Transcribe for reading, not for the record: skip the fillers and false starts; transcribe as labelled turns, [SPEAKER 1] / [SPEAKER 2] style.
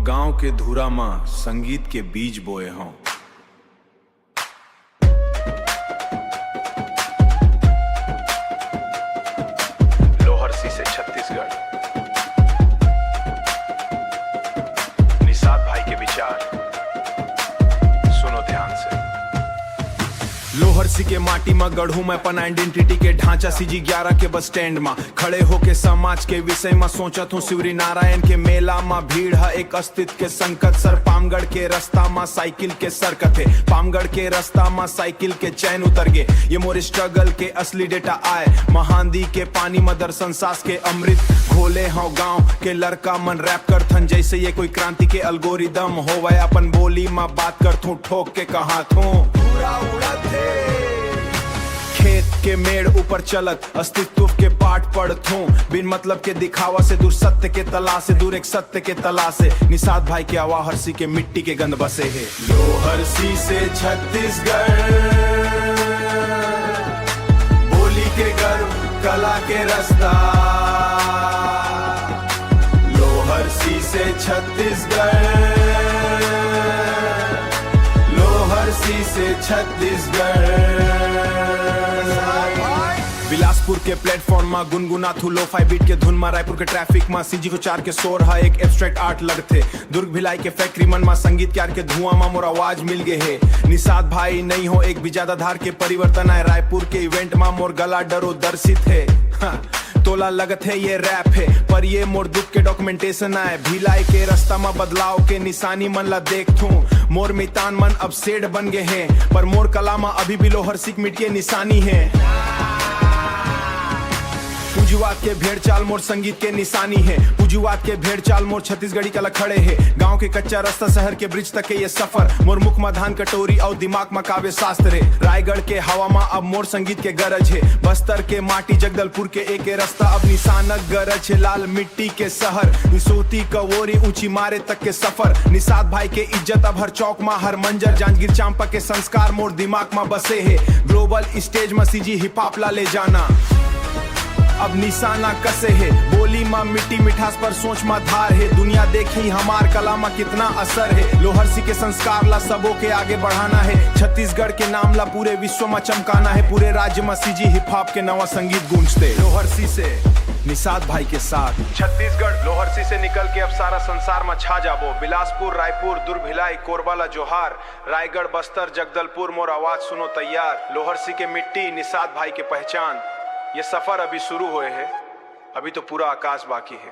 [SPEAKER 1] गांव के धूरा माँ संगीत के बीज बोए हों। लोहरसी से छत्तीसगढ़, निषाद भाई के विचार सुनो ध्यान से। लोहरसी के माटी में गढ़ू में अपन आइडेंटिटी के ढांचा सीजी 11 के बस स्टैंड में खड़े होके समाज के विषय में सोचत हूँ। शिवरी नारायण के मेला में भीड़ है एक अस्तित्व के संकट सर। पामगढ़ के रास्ता में साइकिल के सरकत है, पामगढ़ के रास्ता में साइकिल के चैन उतर गए। ये मोर स्ट्रगल के असली डेटा आए। महांदी के पानी में दर्शन सांस के अमृत घोले हो। गांव के लड़का मन रैप करथन जैसे ये कोई क्रांति के अलगोरिदम होवे। अपन बोली में बात करथूं ठोक के कहा थूं पूरा उड़त है। खेत के मेड़ ऊपर चलत अस्तित्व के पाठ पढ़थूं। बिन मतलब के दिखावा से दूर सत्य के तलाश से दूर एक सत्य के तलाश से। निषाद भाई के लोहरसी के मिट्टी के गंध बसे है। लोहरसी से छत्तीसगढ़, बोली के गर्व कला के रास्ता। लोहरसी से छत्तीसगढ़, लोहरसी से छत्तीसगढ़। बिलासपुर के प्लेटफॉर्म में गुनगुना थू लो-फाई बीट के धुन में। रायपुर के ट्रैफिक में सीजी को 4 के शोर है एक एब्स्ट्रैक्ट आर्ट लगते। दुर्ग भिलाई के फैक्ट्री मन में संगीतकार के धुआं में मोर आवाज मिल गए है। निषाद भाई नहीं हो एक विजाधार के परिवर्तन है। रायपुर के इवेंट में मोर गला डरो दर्शित है। तोला लगत है ये रैप है पर ये मोर दुख के डॉक्यूमेंटेशन है। भिलाई के रास्ता में बदलाव के निशानी मन ला देखथूं। मोर मितान मन अब सेड बन गए हैं पर मोर कला में अभी भी लोहरसी मिट्टी के निशानी है। पूंजीवाद के भेड़ चाल मोर संगीत के निशानी है। पूंजीवाद के भेड़ चाल मोर छत्तीसगढ़ी कला खड़े है। गांव के कच्चा रास्ता शहर के ब्रिज तक के ये सफर। मोर मुख में धान कटोरी और दिमाग में काव्य शास्त्र है। रायगढ़ के हवा में अब मोर संगीत के गरज है। बस्तर के माटी जगदलपुर के एक रास्ता अब निशानक गरज है। लाल मिट्टी के शहर सोती कवोरी ऊंची मारे तक के सफर। निषाद भाई के इज्जत अब हर चौक में हर मंजर। जांजगीर चांपा के संस्कार मोर दिमाग में बसे है। ग्लोबल स्टेज में सीजी हिप हॉप ला ले जाना अब निशाना कसे है। बोली माँ मिट्टी मिठास पर सोच माँ धार है। दुनिया देखी हमार कला में कितना असर है। लोहरसी के संस्कार ला सबों के आगे बढ़ाना है। छत्तीसगढ़ के नाम ला पूरे विश्व में चमकाना है। पूरे राज्य में सीजी हिप हॉप के नवा संगीत गूंजते। लोहरसी से निषाद भाई के साथ छत्तीसगढ़ लोहरसी से निकल के अब सारा संसार में छा जाबो। बिलासपुर, रायपुर, दुर्ग, भिलाई, कोरबा ला जोहार। रायगढ़, बस्तर, जगदलपुर मोर आवाज सुनो तैयार। लोहरसी के मिट्टी निषाद भाई के पहचान। ये सफर अभी शुरू हुए है, अभी तो पूरा आकाश बाकी है।